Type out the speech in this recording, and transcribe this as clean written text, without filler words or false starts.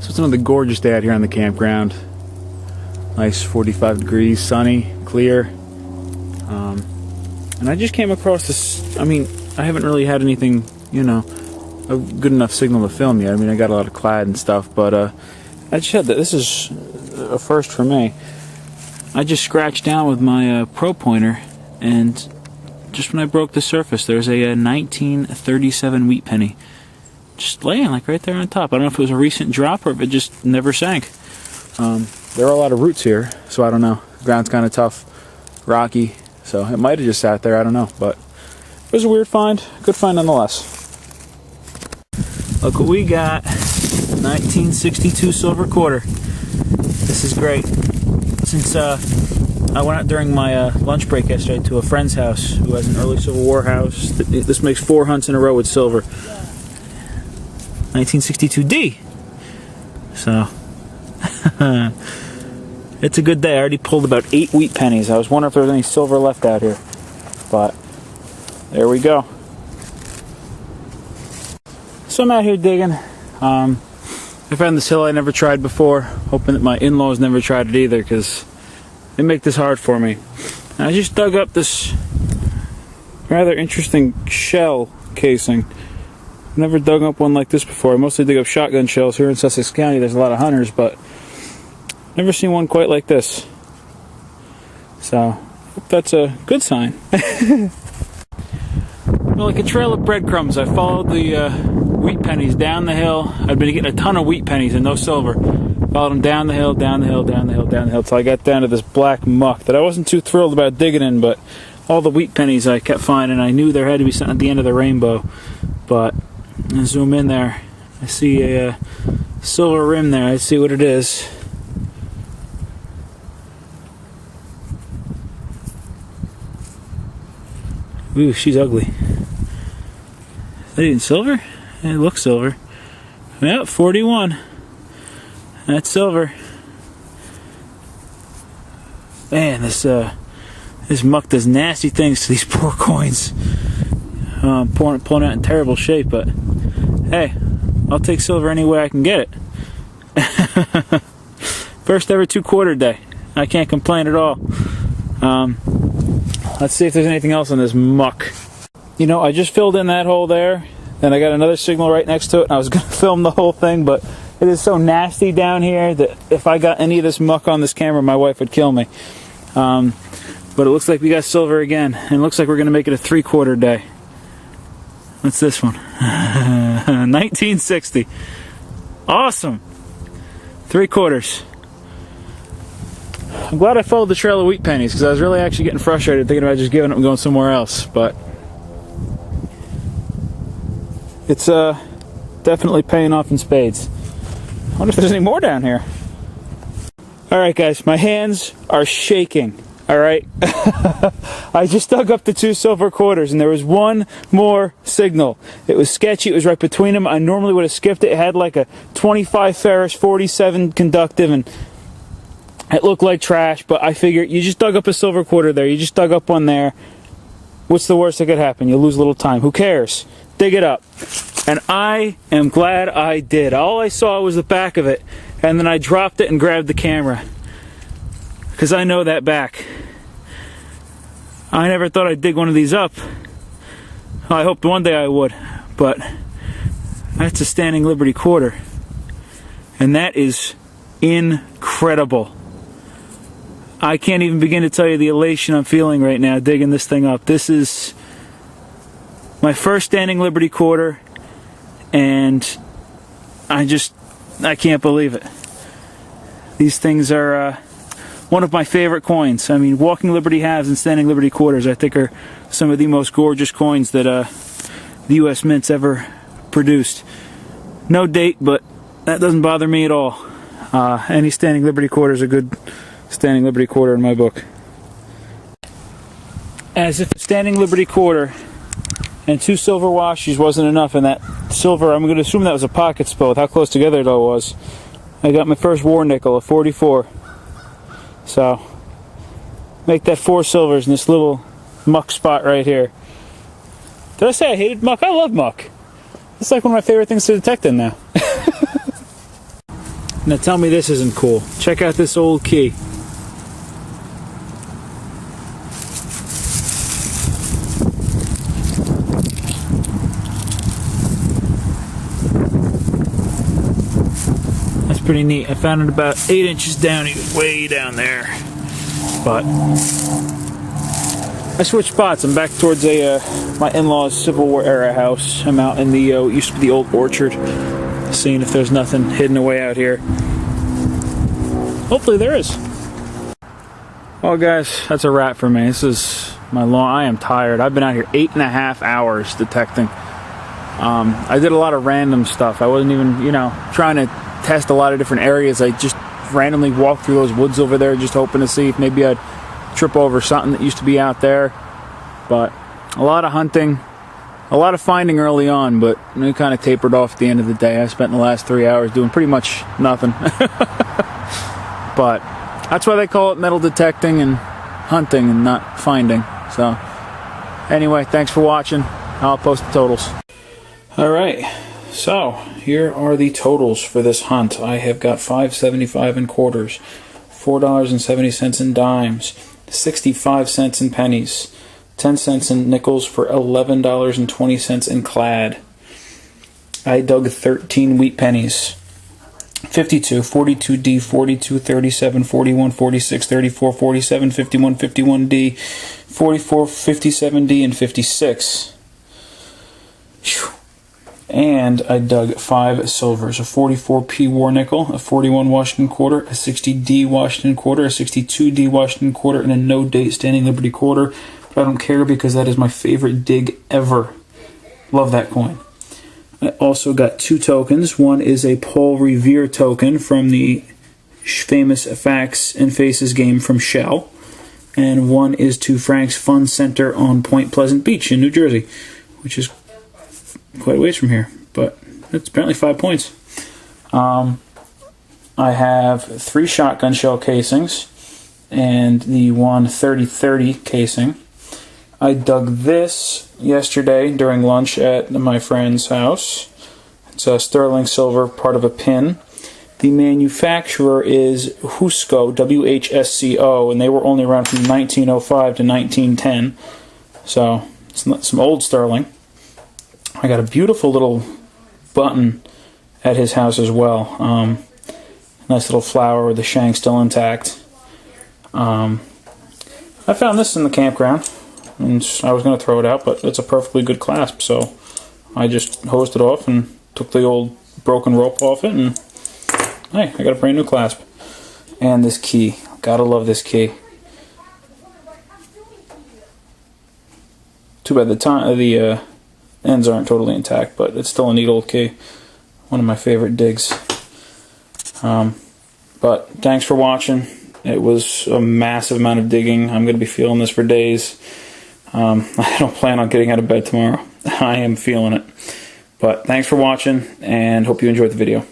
So it's another gorgeous day out here on the campground. Nice 45 degrees, sunny, clear. And I just came across this. I mean, I haven't really had anything, you know, a good enough signal to film yet. I mean, I got a lot of clad and stuff, but I just had that. This is a first for me. I just scratched down with my pro pointer, and just when I broke the surface, there's a 1937 wheat penny just laying like right there on top. I don't know if it was a recent drop or if it just never sank. There are a lot of roots here, so I don't know. The ground's kind of tough, rocky, so it might have just sat there. I don't know, but it was a weird find. Good find nonetheless. Look what we got. 1962 silver quarter. This is great. Since I went out during my lunch break yesterday to a friend's house who has an early Civil War house. This makes 4 hunts in a row with silver. 1962D. So it's a good day. I already pulled about 8 wheat pennies. I was wondering if there was any silver left out here, but there we go. So I'm out here digging. I found this hill I never tried before, hoping that my in-laws never tried it either, because they make this hard for me. And I just dug up this rather interesting shell casing. Never dug up one like this before. I mostly dig up shotgun shells here in Sussex County. There's a lot of hunters, but never seen one quite like this. So, hope that's a good sign. Well, like a trail of breadcrumbs, I followed the wheat pennies down the hill. I'd been getting a ton of wheat pennies and no silver. Followed them down the hill, down the hill, down the hill, down the hill, till I got down to this black muck that I wasn't too thrilled about digging in, but all the wheat pennies I kept finding. I knew there had to be something at the end of the rainbow, but I zoom in there. I see a silver rim there. I see what it is. Ooh, she's ugly. Is that even silver? It looks silver. Yep, 41. That's silver. Man, this muck does nasty things to these poor coins. Pulling out in terrible shape, but hey, I'll take silver any way I can get it. First ever 2-quarter day. I can't complain at all. Let's see if there's anything else on this muck. You know, I just filled in that hole there, and I got another signal right next to it, and I was going to film the whole thing, but it is so nasty down here that if I got any of this muck on this camera, my wife would kill me. But it looks like we got silver again, and it looks like we're going to make it a 3-quarter day. What's this one? 1960. Awesome. 3 quarters. I'm glad I followed the trail of wheat pennies, because I was really actually getting frustrated thinking about just giving up and going somewhere else. But it's definitely paying off in spades. I wonder if there's any more down here. Alright guys, my hands are shaking. Alright? I just dug up the 2 silver quarters, and there was one more signal. It was sketchy. It was right between them. I normally would have skipped it. It had like a 25 ferrous, 47 conductive, and it looked like trash, but I figured you just dug up a silver quarter there. You just dug up one there. What's the worst that could happen? You'll lose a little time. Who cares? Dig it up. And I am glad I did. All I saw was the back of it, and then I dropped it and grabbed the camera, because I know that back. I never thought I'd dig one of these up. I hoped one day I would, but that's a standing Liberty quarter, and that is incredible. I can't even begin to tell you the elation I'm feeling right now digging this thing up. This is my first standing Liberty quarter, and I can't believe it. These things are one of my favorite coins. I mean, walking Liberty halves and standing Liberty quarters, I think, are some of the most gorgeous coins that the U.S. Mint's ever produced. No date, but that doesn't bother me at all. Any standing Liberty quarter is a good standing Liberty quarter in my book. As if a standing Liberty quarter and 2 silver washies wasn't enough, and that silver, I'm going to assume that was a pocket spill with how close together it all was. I got my first War Nickel, a 44. So, make that 4 silvers in this little muck spot right here. Did I say I hated muck? I love muck. It's like one of my favorite things to detect in now. Now tell me this isn't cool. Check out this old key. That's pretty neat. I found it about 8 inches down. He was way down there. But I switched spots. I'm back towards my in-laws' Civil War era house. I'm out in the used to be the old orchard, seeing if there's nothing hidden away out here. Hopefully there is. Well, guys, that's a wrap for me. This is my long. I am tired. I've been out here 8.5 hours detecting. I did a lot of random stuff. I wasn't even, trying to test a lot of different areas. I just randomly walked through those woods over there, just hoping to see if maybe I'd trip over something that used to be out there. But a lot of hunting, a lot of finding early on, but it kind of tapered off at the end of the day. I spent the last 3 hours doing pretty much nothing. But that's why they call it metal detecting and hunting and not finding. So anyway, thanks for watching. I'll post the totals. Alright, so here are the totals for this hunt. I have got $5.75 in quarters, $4.70 in dimes, 65 cents in pennies, 10 cents in nickels for $11.20 in clad. I dug 13 wheat pennies. 52, 42D, 42, 37, 41, 46, 34, 47, 51, 51D, 44, 57D, and 56. Whew. And I dug 5 silvers, a 44P War Nickel, a 41 Washington quarter, a 60D Washington quarter, a 62D Washington quarter, and a no date Standing Liberty quarter. But I don't care because that is my favorite dig ever. Love that coin. I also got 2 tokens. One is a Paul Revere token from the famous Facts and Faces game from Shell. And one is to Frank's Fun Center on Point Pleasant Beach in New Jersey, which is quite a ways from here, but it's apparently 5 points. I have 3 shotgun shell casings and the one 30-30 casing. I dug this yesterday during lunch at my friend's house. It's a sterling silver, part of a pin. The manufacturer is Whusco, W-H-S-C-O, and they were only around from 1905 to 1910. So it's some old sterling. I got a beautiful little button at his house as well. Nice little flower with the shank still intact. I found this in the campground, and I was going to throw it out, but it's a perfectly good clasp, so I just hosed it off and took the old broken rope off it, and hey, I got a brand new clasp. And this key. Gotta love this key. Too bad the ends aren't totally intact, but it's still a neat old key. One of my favorite digs. But thanks for watching. It was a massive amount of digging. I'm going to be feeling this for days. I don't plan on getting out of bed tomorrow. I am feeling it. But thanks for watching, and hope you enjoyed the video.